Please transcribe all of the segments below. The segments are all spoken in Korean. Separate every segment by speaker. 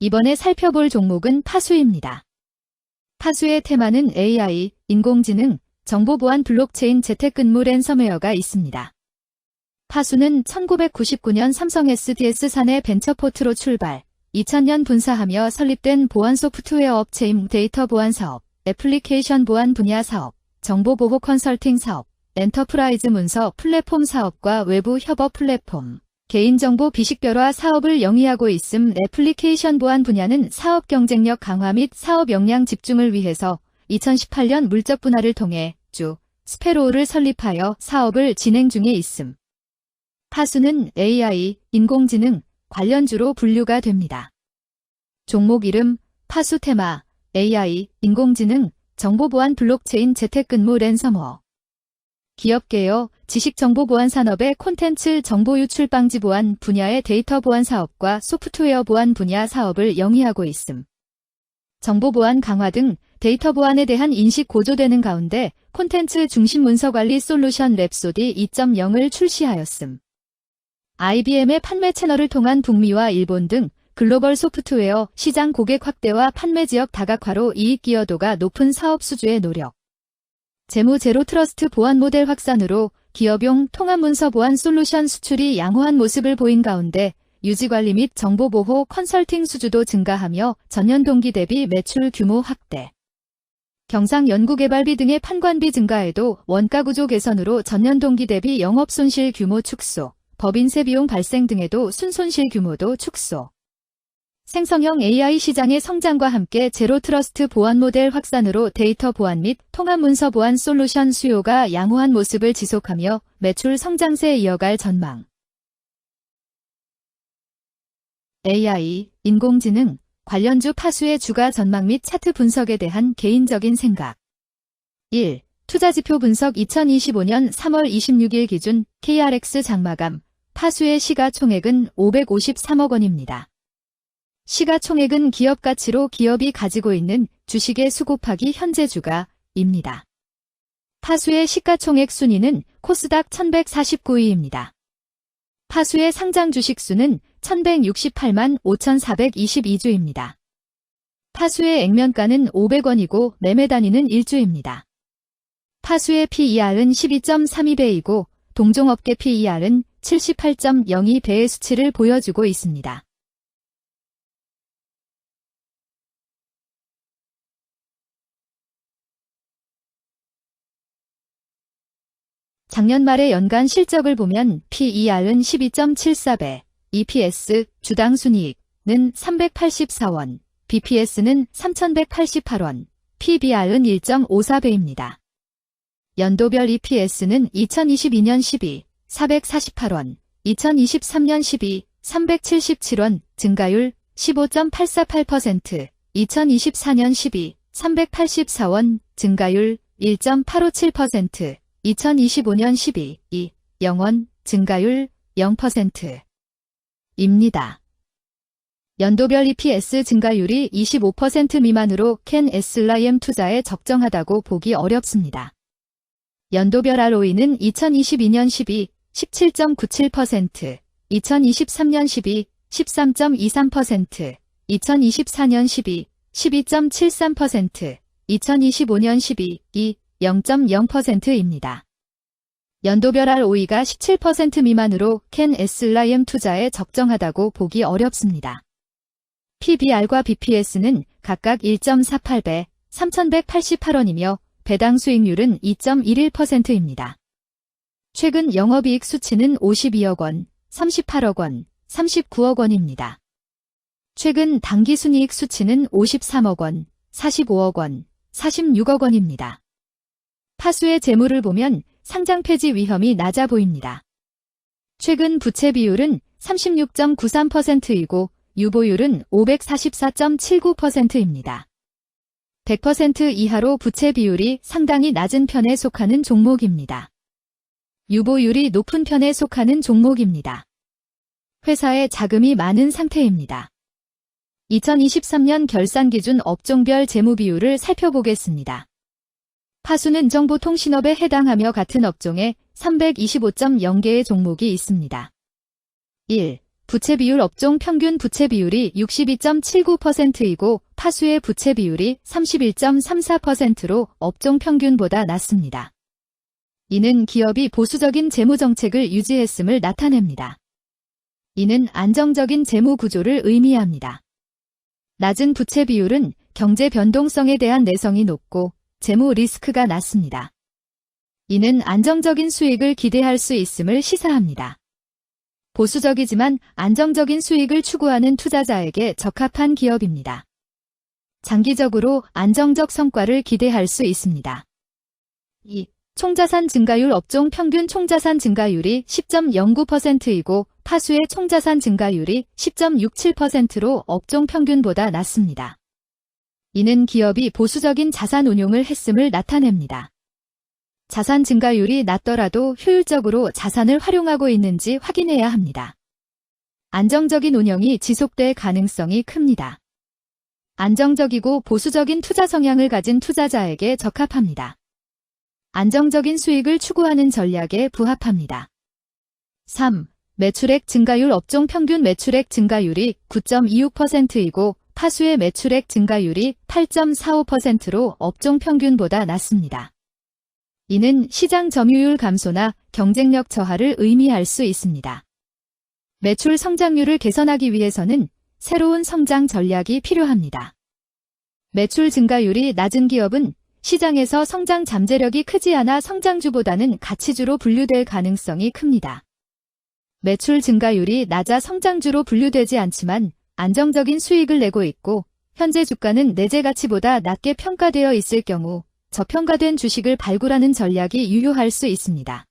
Speaker 1: 이번에 살펴볼 종목은 파수입니다. 파수의 테마는 AI, 인공지능, 정보보안 블록체인 재택근무 랜섬웨어가 있습니다. 파수는 1999년 삼성 SDS 사내 벤처포트로 출발, 2000년 분사하며 설립된 보안 소프트웨어 업체임 데이터 보안 사업, 애플리케이션 보안 분야 사업, 정보보호 컨설팅 사업, 엔터프라이즈 문서 플랫폼 사업과 외부 협업 플랫폼, 개인정보 비식별화 사업을 영위하고 있음. 애플리케이션 보안 분야는 사업 경쟁력 강화 및 사업 역량 집중을 위해서 2018년 물적 분할을 통해 스페로우를 설립하여 사업을 진행 중에 있음. 파수는 AI, 인공지능, 관련주로 분류가 됩니다. 종목 이름, 파수 테마, AI, 인공지능, 정보보안 블록체인 재택근무 랜섬웨어. 기업 개요, 지식정보보안 산업의 콘텐츠 정보 유출 방지 보안 분야의 데이터 보안 사업과 소프트웨어 보안 분야 사업을 영위하고 있음. 정보보안 강화 등 데이터 보안에 대한 인식 고조되는 가운데 콘텐츠 중심 문서관리 솔루션 랩소디 2.0을 출시하였음. IBM의 판매 채널을 통한 북미와 일본 등 글로벌 소프트웨어 시장 고객 확대와 판매 지역 다각화로 이익 기여도가 높은 사업 수주의 노력. 재무 제로 트러스트 보안 모델 확산으로 기업용 통합 문서 보안 솔루션 수출이 양호한 모습을 보인 가운데 유지관리 및 정보보호 컨설팅 수주도 증가하며 전년 동기 대비 매출 규모 확대. 경상 연구개발비 등의 판관비 증가에도 원가구조 개선으로 전년 동기 대비 영업손실 규모 축소, 법인세 비용 발생 등에도 순손실 규모도 축소. 생성형 AI 시장의 성장과 함께 제로 트러스트 보안 모델 확산으로 데이터 보안 및 통합 문서 보안 솔루션 수요가 양호한 모습을 지속하며 매출 성장세 이어갈 전망. AI, 인공지능, 관련주 파수의 주가 전망 및 차트 분석에 대한 개인적인 생각. 1. 투자지표 분석 2025년 3월 26일 기준 KRX 장마감, 파수의 시가총액은 553억 원입니다. 시가총액은 기업가치로 기업이 가지고 있는 주식의 수 곱하기 현재 주가입니다. 파수의 시가총액 순위는 코스닥 1149위입니다. 파수의 상장 주식 수는 1168만 5422주입니다. 파수의 액면가는 500원이고 매매 단위는 1주입니다. 파수의 PER은 12.32배이고 동종업계 PER은 78.02배의 수치를 보여주고 있습니다. 작년 말의 연간 실적을 보면 PER은 12.74배, EPS, 주당 순이익은 384원, BPS는 3188원, PBR은 1.54배입니다. 연도별 EPS는 2022년 12, 448원, 2023년 12, 377원, 증가율 15.848%, 2024년 12, 384원, 증가율 1.857%, 2025년 12, 0원, 증가율 0%입니다. 연도별 EPS 증가율이 25% 미만으로 캔 SLIM 투자에 적정하다고 보기 어렵습니다. 연도별 ROE는 2022년 12, 17.97%, 2023년 12, 13.23%, 2024년 12, 12.73%, 2025년 12, 0.0%입니다. 연도별 ROE가 17% 미만으로 캔 SLIM 투자에 적정하다고 보기 어렵습니다. PBR과 BPS는 각각 1.48배, 3,188원이며 배당 수익률은 2.11%입니다. 최근 영업이익 수치는 52억 원, 38억 원, 39억 원입니다. 최근 당기순이익 수치는 53억 원, 45억 원, 46억 원입니다. 파수의 재물을 보면 상장 폐지 위험이 낮아 보입니다. 최근 부채 비율은 36.93%이고 유보율은 544.79%입니다. 100% 이하로 부채 비율이 상당히 낮은 편에 속하는 종목입니다. 유보율이 높은 편에 속하는 종목입니다. 회사에 자금이 많은 상태입니다. 2023년 결산 기준 업종별 재무 비율을 살펴보겠습니다. 파수는 정보통신업에 해당하며 같은 업종에 325.0개의 종목이 있습니다. 1. 부채 비율 업종 평균 부채 비율이 62.79%이고 파수의 부채 비율이 31.34%로 업종 평균보다 낮습니다. 이는 기업이 보수적인 재무 정책을 유지했음을 나타냅니다. 이는 안정적인 재무 구조를 의미합니다. 낮은 부채 비율은 경제 변동성에 대한 내성이 높고 재무 리스크가 낮습니다. 이는 안정적인 수익을 기대할 수 있음을 시사합니다. 보수적이지만 안정적인 수익을 추구하는 투자자에게 적합한 기업입니다. 장기적으로 안정적 성과를 기대할 수 있습니다. 2. 총자산 증가율 업종 평균 총자산 증가율이 10.09%이고 파수의 총자산 증가율이 10.67%로 업종 평균보다 낮습니다. 이는 기업이 보수적인 자산 운용을 했음을 나타냅니다. 자산 증가율이 낮더라도 효율적으로 자산을 활용하고 있는지 확인해야 합니다. 안정적인 운영이 지속될 가능성이 큽니다. 안정적이고 보수적인 투자 성향을 가진 투자자에게 적합합니다. 안정적인 수익을 추구하는 전략에 부합합니다. 3. 매출액 증가율 업종 평균 매출액 증가율이 9.26%이고 파수의 매출액 증가율이 8.45%로 업종 평균보다 낮습니다. 이는 시장 점유율 감소나 경쟁력 저하를 의미할 수 있습니다. 매출 성장률을 개선하기 위해서는 새로운 성장 전략이 필요합니다. 매출 증가율이 낮은 기업은 시장에서 성장 잠재력이 크지 않아 성장주보다는 가치주로 분류될 가능성이 큽니다. 매출 증가율이 낮아 성장주로 분류되지 않지만 안정적인 수익을 내고 있고 현재 주가는 내재 가치보다 낮게 평가되어 있을 경우 저평가된 주식을 발굴하는 전략이 유효할 수 있습니다.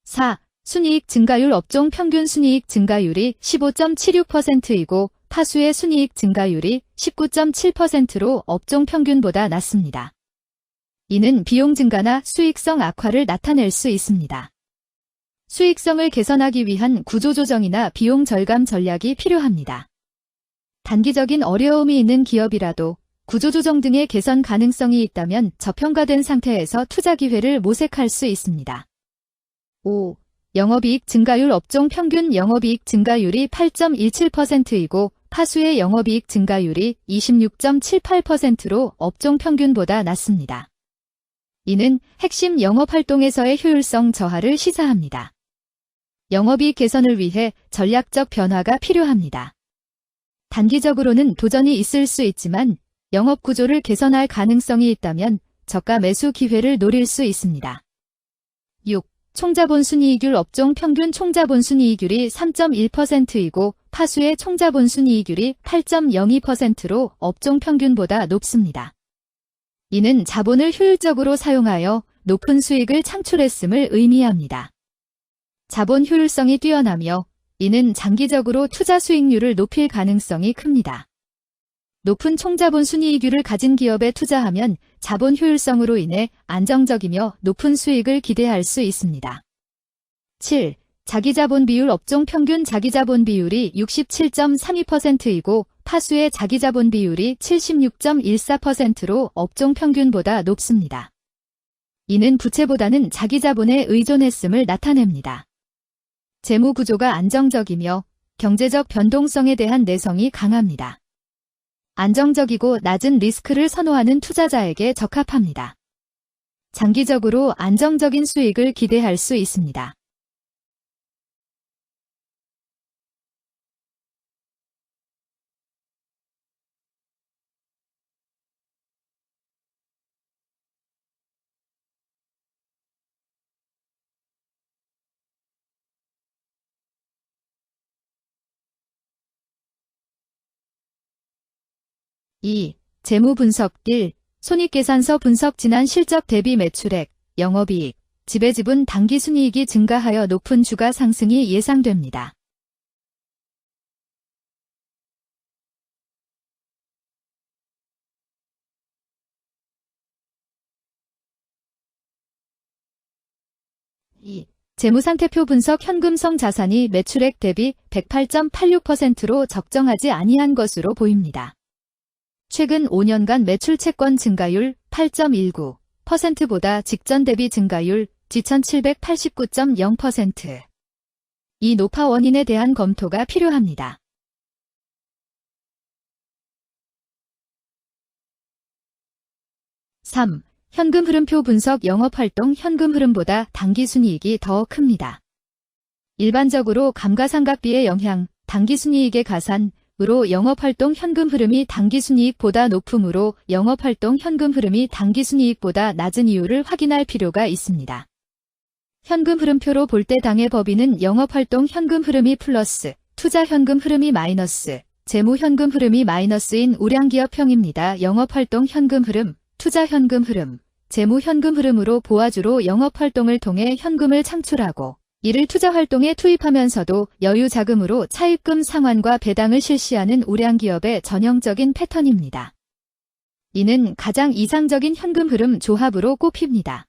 Speaker 1: 4. 순이익 증가율 업종 평균 순이익 증가율이 15.76%이고 파수의 순이익 증가율이 19.7%로 업종 평균보다 낮습니다. 이는 비용 증가나 수익성 악화를 나타낼 수 있습니다. 수익성을 개선하기 위한 구조조정이나 비용 절감 전략이 필요합니다. 단기적인 어려움이 있는 기업이라도 구조조정 등의 개선 가능성이 있다면 저평가된 상태에서 투자 기회를 모색할 수 있습니다. 5. 영업이익 증가율 업종 평균 영업이익 증가율이 8.17%이고 파수의 영업이익 증가율이 26.78%로 업종 평균보다 낮습니다. 이는 핵심 영업활동에서의 효율성 저하를 시사합니다. 영업이익 개선을 위해 전략적 변화가 필요합니다. 단기적으로는 도전이 있을 수 있지만 영업 구조를 개선할 가능성이 있다면 저가 매수 기회를 노릴 수 있습니다. 6. 총자본 순이익률 업종 평균 총자본 순이익률이 3.1%이고 파수의 총자본 순이익률이 8.02%로 업종 평균보다 높습니다. 이는 자본을 효율적으로 사용하여 높은 수익을 창출했음을 의미합니다. 자본 효율성이 뛰어나며 이는 장기적으로 투자 수익률을 높일 가능성이 큽니다. 높은 총자본 순이익률을 가진 기업에 투자하면 자본 효율성으로 인해 안정적이며 높은 수익을 기대할 수 있습니다. 7. 자기자본 비율 업종 평균 자기자본 비율이 67.32%이고 파수의 자기자본 비율이 76.14%로 업종 평균보다 높습니다. 이는 부채보다는 자기자본에 의존했음을 나타냅니다. 재무 구조가 안정적이며 경제적 변동성에 대한 내성이 강합니다. 안정적이고 낮은 리스크를 선호하는 투자자에게 적합합니다. 장기적으로 안정적인 수익을 기대할 수 있습니다. (2) 재무 분석 1. 손익계산서 분석 지난 실적 대비 매출액, 영업이익, 지배지분 당기순이익이 증가하여 높은 주가 상승이 예상됩니다. (2) 재무상태표 분석 현금성 자산이 매출액 대비 108.86%로 적정하지 아니한 것으로 보입니다. 최근 5년간 매출 채권 증가율 8.19%보다 직전 대비 증가율 2789.0%. 이 노파 원인에 대한 검토가 필요합니다. 3. 현금 흐름표 분석. 영업활동 현금 흐름보다 당기순이익이 더 큽니다. 일반적으로 감가상각비의 영향, 당기순이익의 가산으로 영업활동 현금 흐름이 당기순이익보다 높으므로 영업활동 현금 흐름이 당기순이익보다 낮은 이유를 확인할 필요가 있습니다. 현금 흐름표로 볼 때 당해 법인은 영업활동 현금 흐름이 플러스, 투자 현금 흐름이 마이너스, 재무 현금 흐름이 마이너스인 우량기업형입니다. 영업활동 현금 흐름, 투자 현금 흐름, 재무 현금 흐름으로 보아주로 영업활동을 통해 현금을 창출하고 이를 투자활동에 투입하면서도 여유 자금으로 차입금 상환과 배당을 실시하는 우량기업의 전형적인 패턴입니다. 이는 가장 이상적인 현금 흐름 조합으로 꼽힙니다.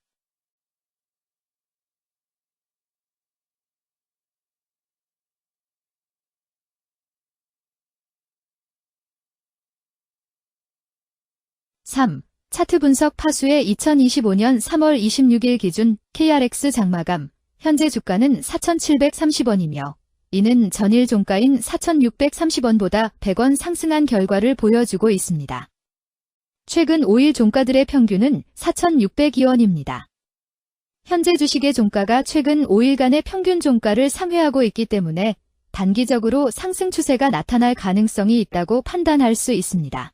Speaker 1: (3) 차트 분석. 파수의 2025년 3월 26일 기준 KRX 장마감 현재 주가는 4,730원이며 이는 전일 종가인 4,630원보다 100원 상승한 결과를 보여주고 있습니다. 최근 5일 종가들의 평균은 4,602원입니다. 현재 주식의 종가가 최근 5일간의 평균 종가를 상회하고 있기 때문에 단기적으로 상승 추세가 나타날 가능성이 있다고 판단할 수 있습니다.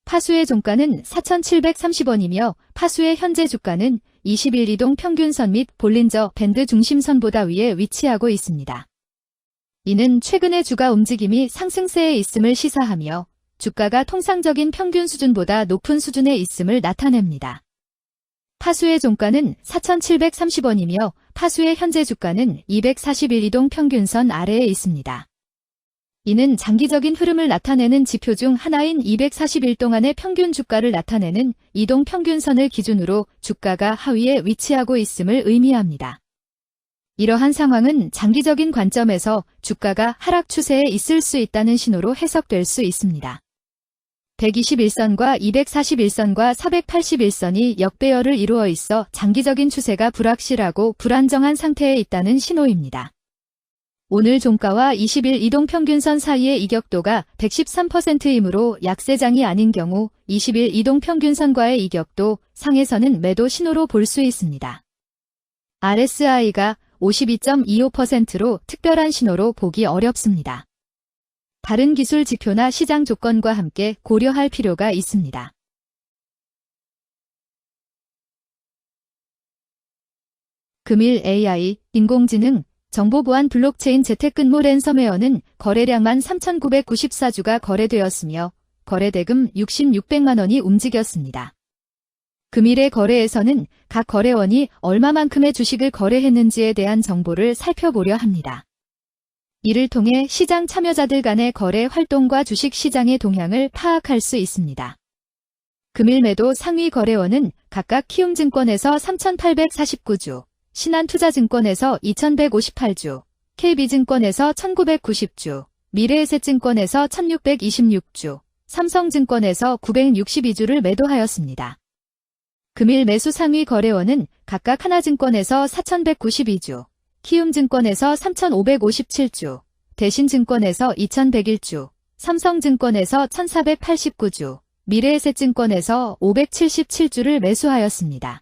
Speaker 1: 파수의 종가는 4,730원이며 파수의 현재 주가는 20일 이동 평균선 및 볼린저 밴드 중심선보다 위에 위치하고 있습니다. 이는 최근의 주가 움직임이 상승세에 있음을 시사하며 주가가 통상적인 평균 수준보다 높은 수준에 있음을 나타냅니다. 파수의 종가는 4,730원이며 파수의 현재 주가는 241 이동 평균선 아래에 있습니다. 이는 장기적인 흐름을 나타내는 지표 중 하나인 241 동안의 평균 주가를 나타내는 이동 평균선을 기준으로 주가가 하위에 위치하고 있음을 의미합니다. 이러한 상황은 장기적인 관점에서 주가가 하락 추세에 있을 수 있다는 신호로 해석될 수 있습니다. 121선과 241선과 481선이 역배열을 이루어 있어 장기적인 추세가 불확실하고 불안정한 상태에 있다는 신호입니다. 오늘 종가와 20일 이동평균선 사이의 이격도가 113%이므로 약세장이 아닌 경우 20일 이동평균선과의 이격도 상에서는 매도 신호로 볼 수 있습니다. RSI가 52.25%로 특별한 신호로 보기 어렵습니다. 다른 기술 지표나 시장 조건과 함께 고려할 필요가 있습니다. 금일 AI, 인공지능, 정보보안 블록체인 재택근무 랜섬웨어는 거래량만 3,994주가 거래되었으며 거래대금 6,600만 원이 움직였습니다. 금일의 거래에서는 각 거래원이 얼마만큼의 주식을 거래했는지에 대한 정보를 살펴보려 합니다. 이를 통해 시장 참여자들 간의 거래 활동과 주식 시장의 동향을 파악할 수 있습니다. 금일 매도 상위 거래원은 각각 키움증권에서 3,849주, 신한투자증권에서 2,158주, KB증권에서 1,990주, 미래에셋증권에서 1,626주, 삼성증권에서 962주를 매도하였습니다. 금일 매수 상위 거래원은 각각 하나증권에서 4,192주, 키움증권에서 3,557주, 대신증권에서 2,101주, 삼성증권에서 1,489주, 미래에셋증권에서 577주를 매수하였습니다.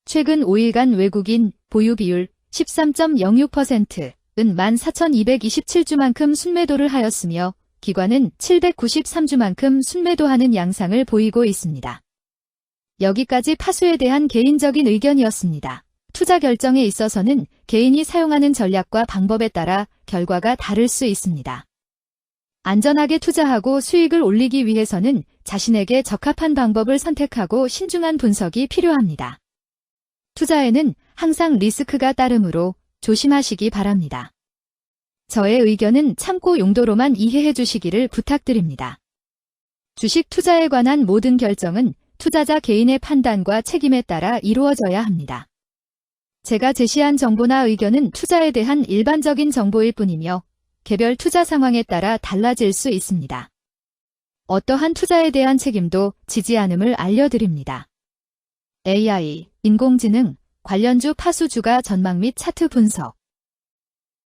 Speaker 1: 최근 5일간 외국인 보유 비율 13.06%은 14,227주만큼 순매도를 하였으며 기관은 793주만큼 순매도하는 양상을 보이고 있습니다. 여기까지 파수에 대한 개인적인 의견이었습니다. 투자 결정에 있어서는 개인이 사용하는 전략과 방법에 따라 결과가 다를 수 있습니다. 안전하게 투자하고 수익을 올리기 위해서는 자신에게 적합한 방법을 선택하고 신중한 분석이 필요합니다. 투자에는 항상 리스크가 따르므로 조심하시기 바랍니다. 저의 의견은 참고 용도로만 이해해 주시기를 부탁드립니다. 주식 투자에 관한 모든 결정은 투자자 개인의 판단과 책임에 따라 이루어져야 합니다. 제가 제시한 정보나 의견은 투자에 대한 일반적인 정보일 뿐이며 개별 투자 상황에 따라 달라질 수 있습니다. 어떠한 투자에 대한 책임도 지지 않음을 알려드립니다. AI, 인공지능, 관련주 파수주가 전망 및 차트 분석